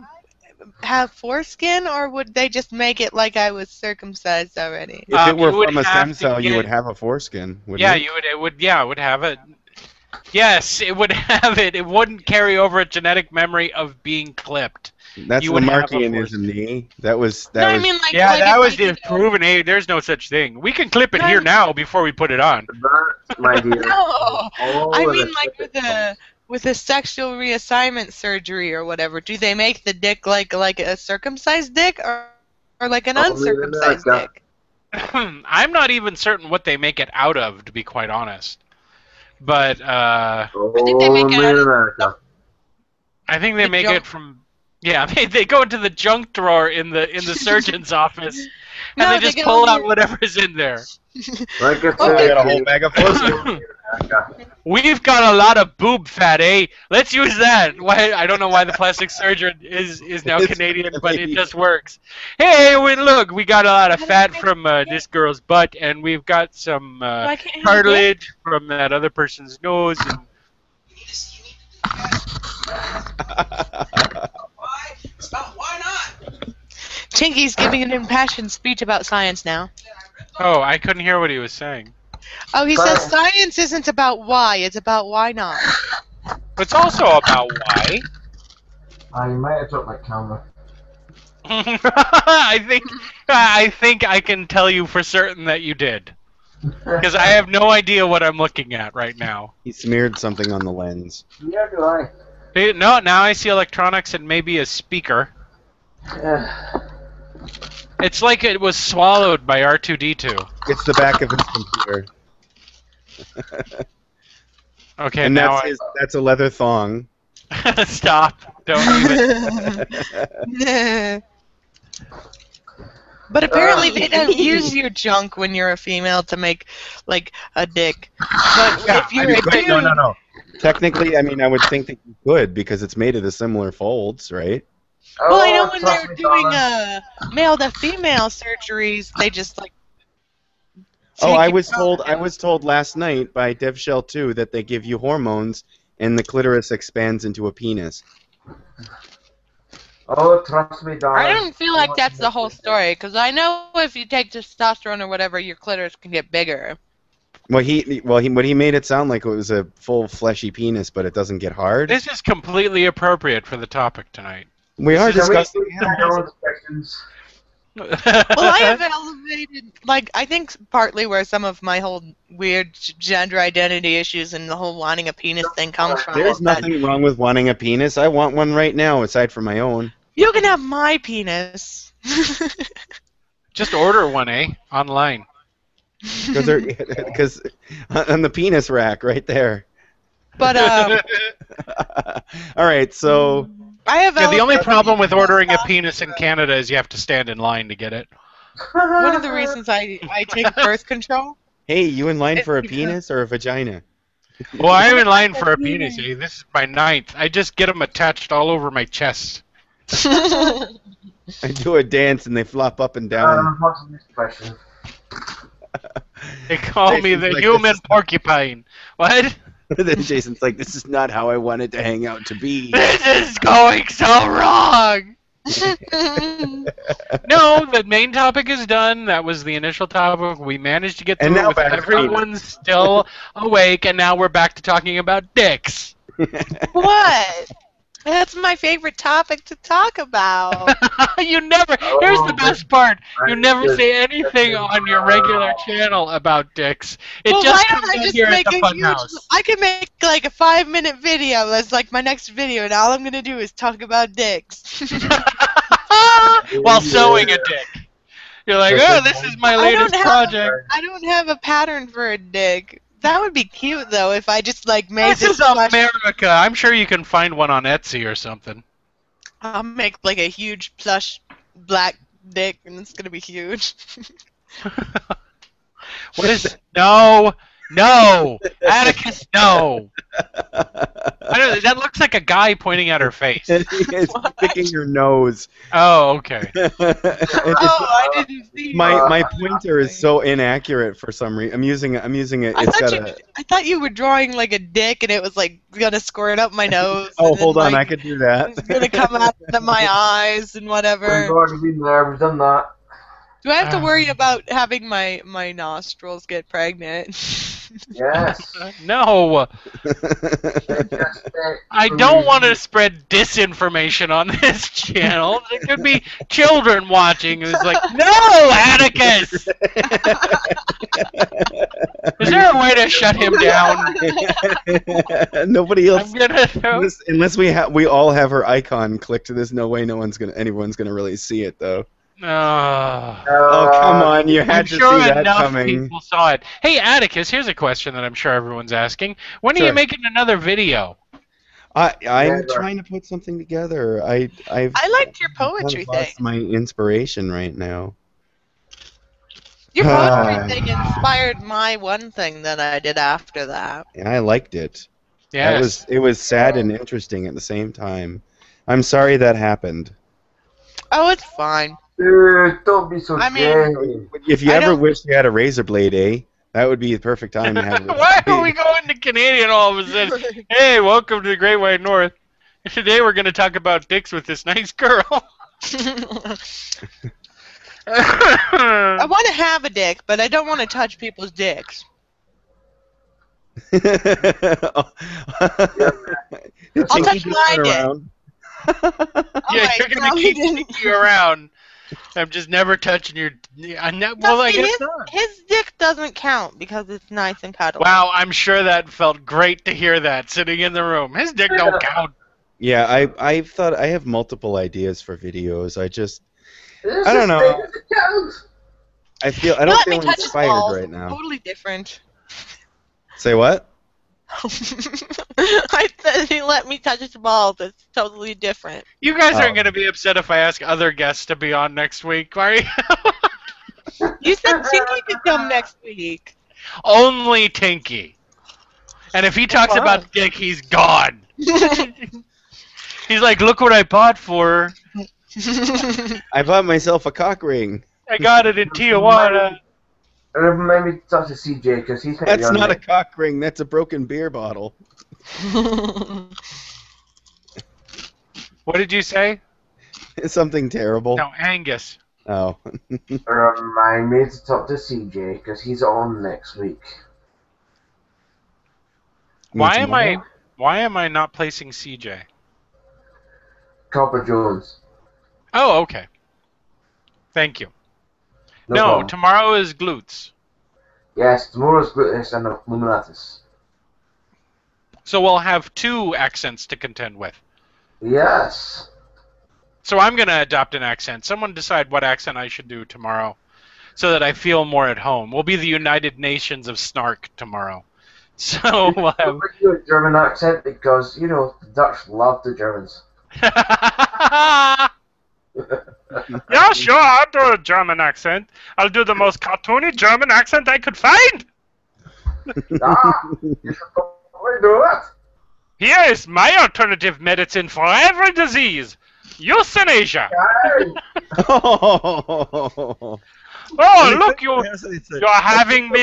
have foreskin or would they just make it like I was circumcised already? If it were you would from a have stem to cell, you get- would have a foreskin, wouldn't Yeah, you? it would have it. Yes, it would have it. It wouldn't carry over a genetic memory of being clipped. That's you would have a Lamarckianism, knee. That was No, I mean like. Yeah, like that if was I did- just proven. Hey, there's no such thing. We can clip it No. here now before we put it on. That, my dear. No, all I of mean the like specific with a sexual reassignment surgery or whatever. Do they make the dick like a circumcised dick or like an Only in uncircumcised America. dick? I'm not even certain what they make it out of, to be quite honest. But think they make it Only out in of- America. I think they The make junk- it from. Yeah, they go into the junk drawer in the surgeon's office, and No, they they just go pull in out there- whatever's in there. Like I Okay. I said, got a whole bag of foreskin. We've got a lot of boob fat, eh? Let's use that. Why? I don't know why the plastic surgeon is now It's Canadian, but it Canadian. just works. Hey, look, we got a lot of fat from this girl's butt, and we've got some I can't have a dick? cartilage from that other person's nose. And Chinky's giving an impassioned speech about science now. oh, I couldn't hear what he was saying. Oh, he says science isn't about why, it's about why not. It's also about why. I might have dropped my camera. I think I can tell you for certain that you did. Because I have no idea what I'm looking at right now. He smeared something on the lens. Yeah, do I. No, now I see electronics and maybe a speaker. It's like it was swallowed by R2-D2. It's the back of his computer. Okay, And now that's a leather thong. Stop. Don't even. But apparently they don't use your junk when you're a female to make, like, a dick. But if you're a dude... No. Technically, I mean, I would think that you could because it's made of the similar folds, right? Well, I know when they're doing male-to-female surgeries, they just, like... Oh, I was told last night by DevShell 2 that they give you hormones and the clitoris expands into a penis. Oh, trust me, darling. I don't feel like that's the whole story, because I know if you take testosterone or whatever, your clitoris can get bigger. Well, he made it sound like it was a full fleshy penis, but it doesn't get hard. This is completely appropriate for the topic tonight. We are discussing. Well, I have elevated, like, I think partly where some of my whole weird gender identity issues and the whole wanting a penis thing comes from. There's nothing wrong with wanting a penis. I want one right now, aside from my own. You can have my penis. Just order one, online. Because on the penis rack right there. But all right, so I have. Yeah, the only problem with ordering a penis in Canada is you have to stand in line to get it. One of the reasons I take birth control. Hey, you in line for a penis or a vagina? Well, I'm in line for a penis. This is my 9th. I just get them attached all over my chest. I do a dance and they flop up and down. What's the next question? They call me the human porcupine. What? Then Jason's like, this is not how I wanted to hang out to be. This is going so wrong! No, the main topic is done. That was the initial topic. We managed to get through it with everyone still awake, and now we're back to talking about dicks. What? That's my favorite topic to talk about. You never. Here's the best part. You never say anything on your regular channel about dicks. It Well, just why comes don't I out just here at make the a huge? Funhouse. I can make like a 5-minute video. That's like my next video, and all I'm gonna do is talk about dicks. While sewing a dick. You're like, oh, this is my latest project. I don't have a pattern for a dick. That would be cute though if I just like made This is America. I'm sure you can find one on Etsy or something. I'll make like a huge plush black dick, and it's gonna be huge. What is? No, Atticus, no. I don't, that looks like a guy pointing at her face. He's picking your nose. Oh, okay. I didn't see. My pointer is so inaccurate for some reason. I'm using it. I thought you were drawing like a dick, and it was like gonna squirt up my nose. Oh, and then, hold on, like, I could do that. It's gonna come out of my eyes and whatever. We've already been there. We've done that. Do I have to worry about having my nostrils get pregnant? Yes. No. I don't want to spread disinformation on this channel. There could be children watching who's like, no, Atticus! Is there a way to shut him down? Nobody else. I'm gonna Unless we all have her icon clicked. There's no way anyone's gonna really see it though. Oh, come on, you had to see that coming. People saw it. Hey, Atticus, here's a question that I'm sure everyone's asking. When are you making another video? I'm trying to put something together. I liked your poetry thing. Lost my inspiration right now. Your poetry thing inspired my one thing that I did after that. And I liked it. Yeah. It was sad and interesting at the same time. I'm sorry that happened. Oh, it's fine. Dude, don't be so gay. If you ever wish you had a razor blade, that would be the perfect time to have it. Why are we going to Canadian all of a sudden? Hey, welcome to the Great White North. Today we're going to talk about dicks with this nice girl. I want to have a dick, but I don't want to touch people's dicks. I'll touch my dick. Yeah, you're going to keep sneaking around. I'm just never touching your. Well, I See, guess not. his dick doesn't count because it's nice and cuddly. Wow, I'm sure that felt great to hear that sitting in the room. His dick don't count. Yeah, I've thought I have multiple ideas for videos. I This don't is know. big as it counts. I You don't let me feel touch his inspired balls. right now. Totally different. Say what? I said he let me touch his balls. It's totally different. You guys Oh. aren't going to be upset if I ask other guests to be on next week, are you? You said Tinky could come next week. Only Tinky. And if he talks Fine. about dick, he's gone. He's like, look what I bought for her. I bought myself a cock ring. I got it in Tijuana. Remind me to talk to CJ because he's That's not a cock ring. That's a broken beer bottle. What did you say? It's something terrible. No, Angus. Oh. Remind me to talk to CJ because he's on next week. Why am I not placing CJ? Copper Jones. Oh, okay. Thank you. No, problem. tomorrow is glutes. Yes, tomorrow's Gluteus and Illuminatus. So we'll have 2 accents to contend with. Yes. So I'm going to adopt an accent. Someone decide what accent I should do tomorrow so that I feel more at home. We'll be the United Nations of Snark tomorrow. So we'll have... Don't do a German accent because, you know, the Dutch love the Germans. Yeah, sure, I'll do a German accent. I'll do the most cartoony German accent I could find. You should probably do that. Here is my alternative medicine for every disease. Euthanasia. Oh. Oh, look, you're having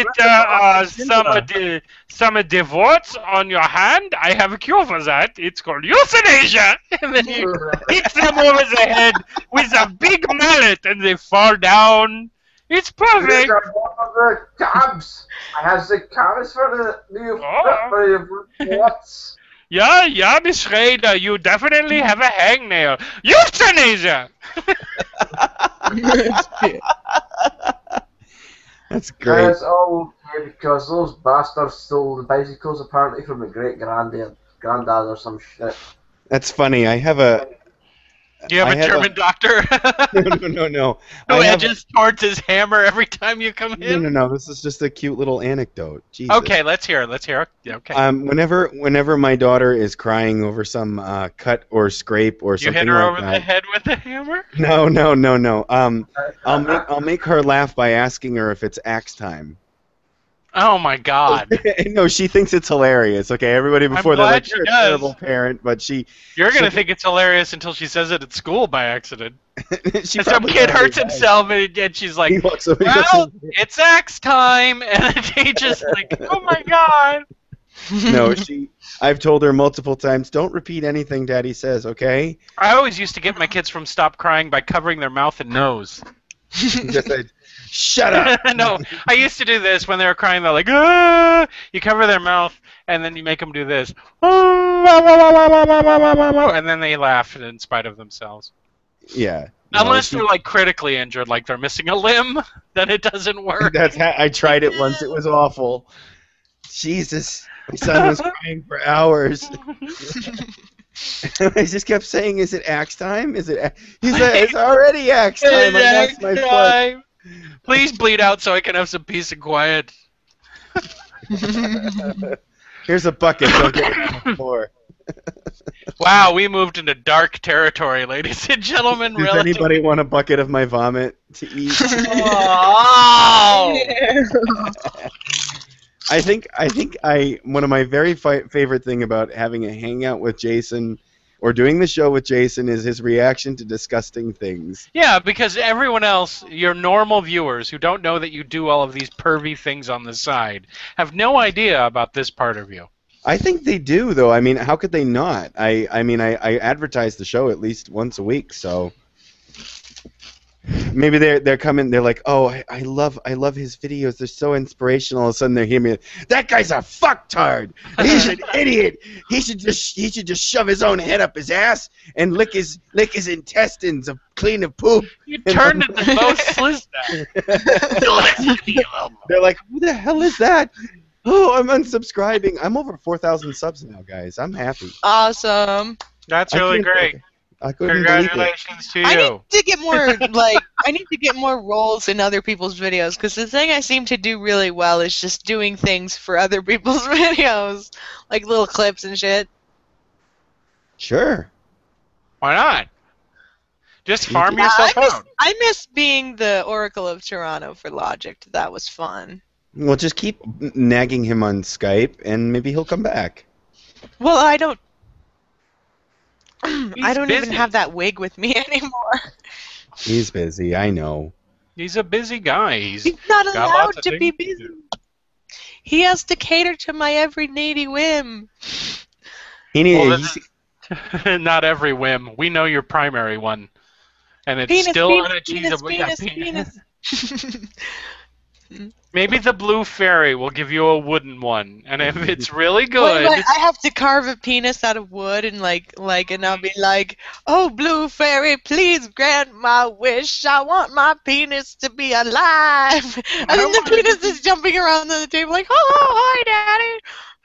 some divorce on your hand. I have a cure for that. It's called euthanasia. And then you hit them over the head with a big mallet, and they fall down. It's perfect. These are one of the cabs. I have the cabs for the new what's Yeah, Miss Schrader, you definitely have a hangnail. Euthanasia. That's great. That's all okay because those bastards stole the bicycles apparently from a great granddad or some shit. That's funny. I have a... You have a German doctor No. who I have- edges towards his hammer every time you come in? No. This is just a cute little anecdote. Jesus. Okay, let's hear it. Yeah, okay. Whenever my daughter is crying over some cut or scrape or You something hit her like over that, the head with a hammer? No. I'll make her laugh by asking her if it's axe time. Oh my God! No, she thinks it's hilarious. Okay, everybody before they're glad like, she "You're a does. terrible parent," but You're gonna think it's hilarious until she says it at school by accident. she And some probably kid already hurts has. himself, and she's like, He walks over, he "Well, goes, it's axe time," and he just like, "Oh my God!" no, I've told her multiple times, don't repeat anything Daddy says, okay? I always used to get my kids from stop crying by covering their mouth and nose. Just said, shut up. No, I used to do this when they were crying. They're like, ah! You cover their mouth, and then you make them do this. And then they laugh in spite of themselves. Yeah. No, Unless they're like critically injured, like they're missing a limb, then it doesn't work. I tried it once. It was awful. Jesus. My son was crying for hours. I just kept saying, is it axe time? Is it? He said, it's already axe time. I lost my foot. Please bleed out so I can have some peace and quiet. Here's a bucket. Don't get it on the floor. Wow, we moved into dark territory, ladies and gentlemen. Does anybody want a bucket of my vomit to eat? Oh! I think one of my very favorite thing about having a hangout with Jason or doing the show with Jason is his reaction to disgusting things. Yeah, because everyone else, your normal viewers who don't know that you do all of these pervy things on the side, have no idea about this part of you. I think they do, though. I mean, how could they not? I advertise the show at least once a week, so... Maybe they're coming. They're like, oh, I love his videos. They're so inspirational. All of a sudden, they're hearing me. That guy's a fucktard. He's an idiot. He should just shove his own head up his ass and lick his intestines of clean of poop. You turned into Bo Slisda. They're like, who the hell is that? Oh, I'm unsubscribing. I'm over 4,000 subs now, guys. I'm happy. Awesome. That's really great. I couldn't believe it. Congratulations to I you. need to get more I need to get more roles in other people's videos, because the thing I seem to do really well is just doing things for other people's videos, like little clips and shit. Sure. Why not? Just farm Yeah, yourself out. I miss being the Oracle of Toronto for Logic. That was fun. Well, just keep nagging him on Skype, and maybe he'll come back. Well, I don't He's even busy. have that wig with me anymore. He's busy, I know. He's a busy guy. He's He's not got allowed lots of to be things to busy. do. He has to cater to my every needy whim. He needs. Well, not every whim. We know your primary one, and it's Penis, still penis, unachievable. penis, Yeah, penis. Maybe the blue fairy will give you a wooden one, and if it's really good, Wait, I have to carve a penis out of wood and and I'll be like, "Oh, blue fairy, please grant my wish. I want my penis to be alive." And then the penis is jumping around on the table like, "Oh, hi, daddy."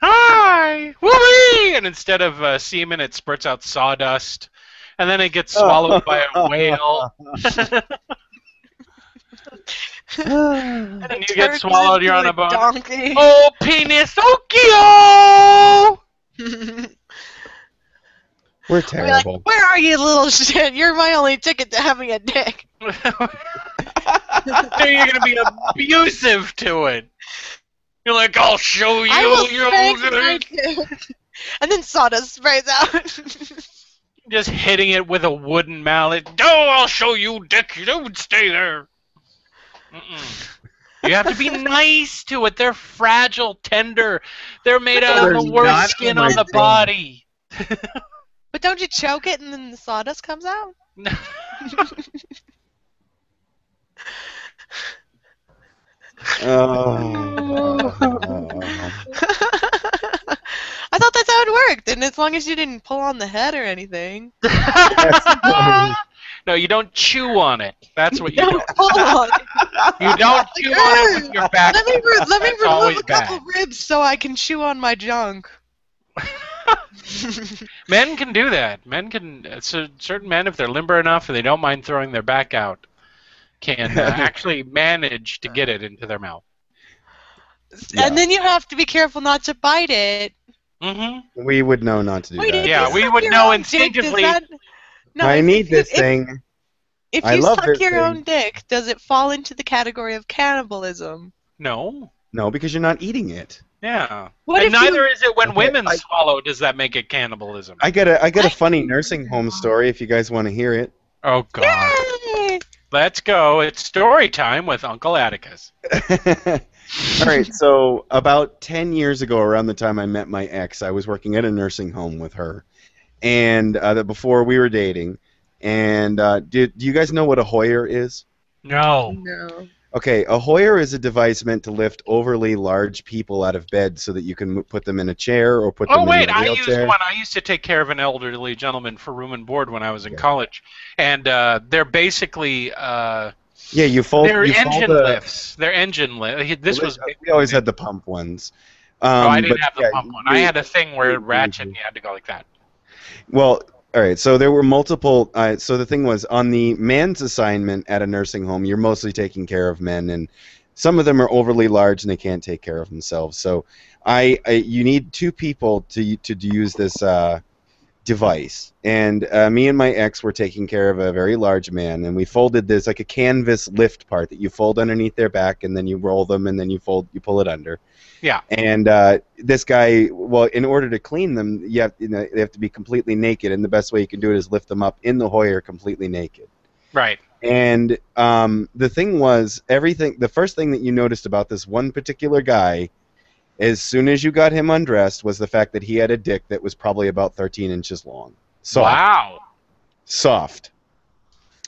hi, whoopee! And instead of semen, it spurts out sawdust, and then it gets swallowed by a whale. And you get Turns swallowed, you're on into a bone. donkey. Oh, penis, Okio! We're I'll be like, terrible. "Where are you, little shit? You're my only ticket to having a dick." So you're gonna be abusive to it. You're like, I'll show you. I will you spank my dick. And then sawdust sprays out. Just hitting it with a wooden mallet. Oh, I'll show you, dick. You don't stay there. Mm-mm. You have to be nice to it. They're fragile, tender. They're made out of They're the worst not skin on the amazing. body. But don't you choke it and then the sawdust comes out? I thought that's how it worked, and as long as you didn't pull on the head or anything. No, you don't chew on it. That's what you do. Don't pull on it. You don't chew on it with your back. Let me That's always remove a couple bad. ribs so I can chew on my junk. Men can do that. Men can. Certain men, if they're limber enough and they don't mind throwing their back out, can actually manage to get it into their mouth. Yeah. And then you have to be careful not to bite it. Mm-hmm. We would know not to do Wait, that. if Yeah, you we suck would your know own dick, instinctively. No, I if- need this if- thing. If I you love suck this your thing. own dick, does it fall into the category of cannibalism? No. No, because you're not eating it. Yeah. What and if neither you- is it when Okay, women I- swallow. Does that make it cannibalism? I got a funny nursing home story if you guys want to hear it. Oh God. Yay! Let's go. It's story time with Uncle Atticus. All right, so about 10 years ago, around the time I met my ex, I was working at a nursing home with her, and before we were dating. And do you guys know what a Hoyer is? No. No. Okay, a Hoyer is a device meant to lift overly large people out of bed so that you can put them in a chair or put them Oh wait, in a I used wheelchair. one. I used to take care of an elderly gentleman for room and board when I was in college, and they're basically Yeah, you fold. they're you fold engine the, lifts. They're engine lifts. This well, was. we always had the pump ones. Oh, I didn't but have the yeah, pump one. I had a thing where it you- ratchet and you had to go like that. Well, all right. So there were multiple. So the thing was, on the man's assignment at a nursing home, you're mostly taking care of men, and some of them are overly large and they can't take care of themselves. So you need two people to use this device. And me and my ex were taking care of a very large man, and we folded this like a canvas lift part that you fold underneath their back, and then you roll them, and then you pull it under. Yeah. And this guy, well, in order to clean them, they have to be completely naked, and the best way you can do it is lift them up in the Hoyer completely naked. Right. And the thing was, the first thing that you noticed about this one particular guy, as soon as you got him undressed, was the fact that he had a dick that was probably about 13 inches long. Soft. Wow. Soft.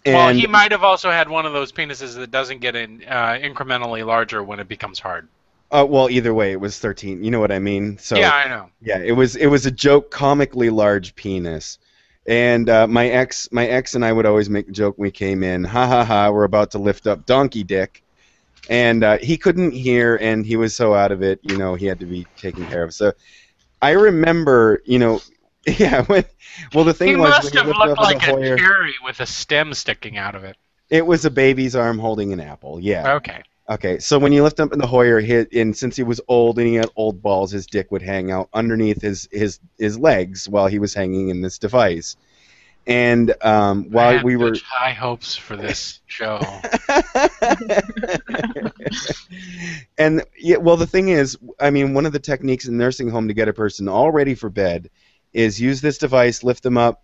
Well, And he might have also had one of those penises that doesn't get incrementally larger when it becomes hard. well, either way, it was 13. You know what I mean? So Yeah, I know. yeah, it was a joke, comically large penis. And my ex and I would always make the joke when we came in, ha ha ha, we're about to lift up donkey dick. And he couldn't hear, and he was so out of it, he had to be taken care of. So I remember, yeah. Well, the thing He was, must when have you lifted looked up in like the a Hoyer, cherry with a stem sticking out of it. it was a baby's arm holding an apple. Yeah. Okay. Okay. So when you lift up in the Hoyer, and since he was old and he had old balls, his dick would hang out underneath his legs while he was hanging in this device. And I while had we were such high hopes for this show. And yeah, well, the thing is, I mean, one of the techniques in nursing home to get a person all ready for bed is use this device, lift them up,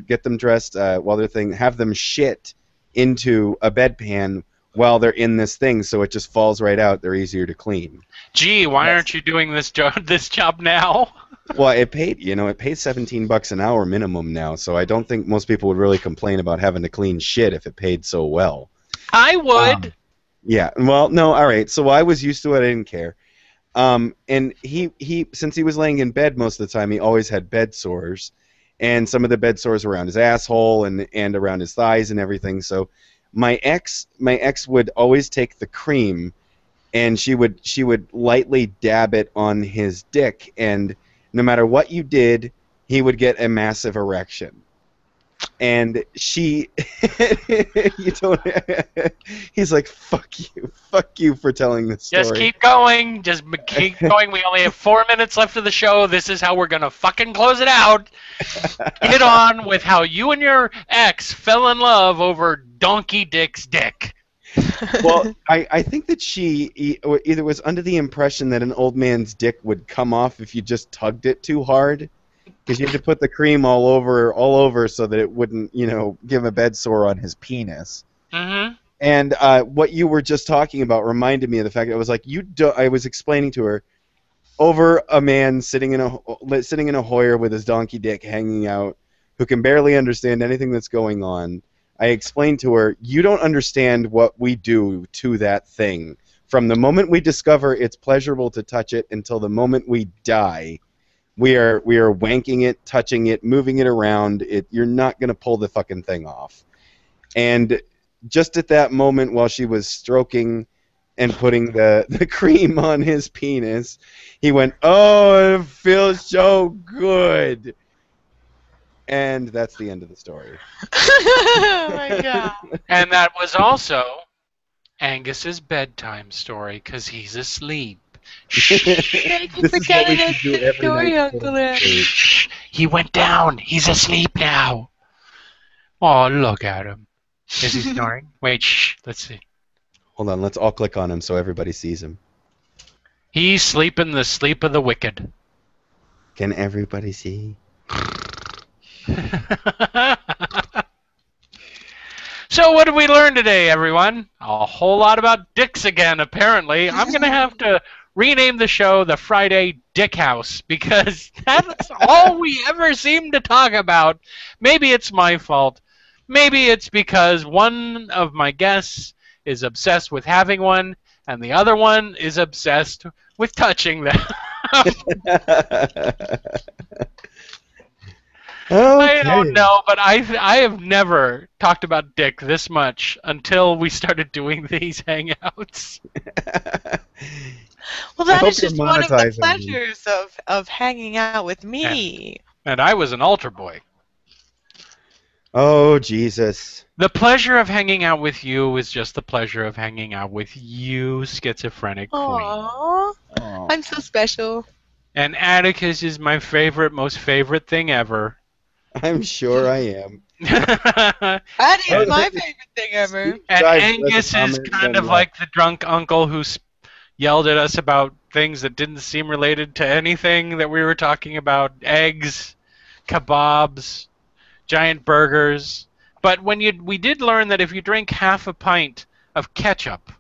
get them dressed while they're have them shit into a bedpan while they're in this thing, so it just falls right out. They're easier to clean. Gee, why aren't you doing this job now? Well, it pays $17 an hour minimum now, so I don't think most people would really complain about having to clean shit if it paid so well. I would. Yeah, well, no, all right. So I was used to it. I didn't care. And he since he was laying in bed most of the time, he always had bed sores, and some of the bed sores around his asshole and around his thighs and everything. So my ex would always take the cream, and she would lightly dab it on his dick, and no matter what you did, he would get a massive erection. And she, he's like, fuck you for telling this story. Just keep going. Just keep going. We only have 4 minutes left of the show. This is how we're going to fucking close it out. Get on with how you and your ex fell in love over Donkey Dick's dick. Well, I think that she either was under the impression that an old man's dick would come off if you just tugged it too hard, because you had to put the cream all over so that it wouldn't, give a bed sore on his penis. Mm-hmm. And what you were just talking about reminded me of the fact that I was like, I was explaining to her over a man sitting in a Hoyer with his donkey dick hanging out, who can barely understand anything that's going on. I explained to her, you don't understand what we do to that thing. From the moment we discover it's pleasurable to touch it until the moment we die, we are wanking it, touching it, moving it around. You're not going to pull the fucking thing off. And just at that moment, while she was stroking and putting the cream on his penis, he went, "Oh, it feels so good." And that's the end of the story. Oh my god. And that was also Angus's bedtime story, because he's asleep. Thank you This for is what we telling us should do the every story, night. Uncle Ed. Shh. He went down. He's asleep now. Oh, look at him. Is he snoring? Wait, shh. Let's see. Hold on, let's all click on him so everybody sees him. He's sleeping the sleep of the wicked. Can everybody see? So what did we learn today, everyone? A whole lot about dicks again, apparently. I'm going to have to rename the show the Friday Dick House, because that's all we ever seem to talk about. Maybe it's my fault. Maybe it's because one of my guests is obsessed with having one, and the other one is obsessed with touching them. Okay. I don't know, but I have never talked about dick this much until we started doing these hangouts. Well, that hope is just you're one of the monetizing pleasures of hanging out with me. And I was an altar boy. Oh, Jesus. The pleasure of hanging out with you is just the pleasure of hanging out with you, schizophrenic queen. Aww. Oh. I'm so special. And Atticus is my most favorite thing ever. I'm sure I am. That is my favorite thing ever. And Jive Angus doesn't is comment kind on of that. like the drunk uncle who yelled at us about things that didn't seem related to anything that we were talking about. Eggs, kebabs, giant burgers. But we did learn that if you drink half a pint of ketchup,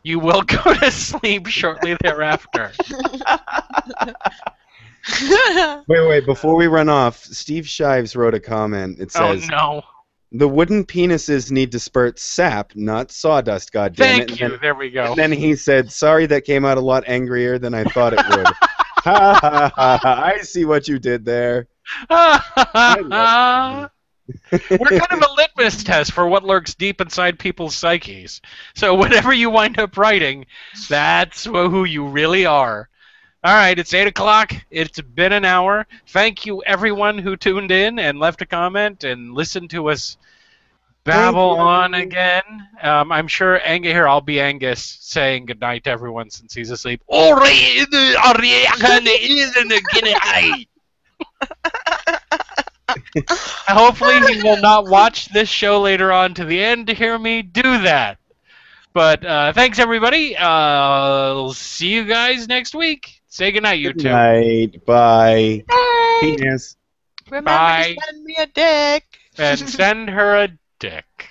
you will go to sleep shortly thereafter. Wait, before we run off, Steve Shives wrote a comment. It Oh says, no. The wooden penises need to spurt sap, not sawdust, goddammit. Thank you. There we go. And then he said, sorry, that came out a lot angrier than I thought it would. Ha ha ha ha, I see what you did there. We're kind of a litmus test for what lurks deep inside people's psyches. So whatever you wind up writing, that's who you really are. All right, it's 8 o'clock. It's been an hour. Thank you, everyone who tuned in and left a comment and listened to us babble on again. I'm sure I'll be Angus saying goodnight to everyone since he's asleep. Hopefully he will not watch this show later on to the end to hear me do that. But thanks, everybody. I'll see you guys next week. Say goodnight, you two. Good night. Bye. Penis. Remember Bye. to send me a dick. And send her a dick.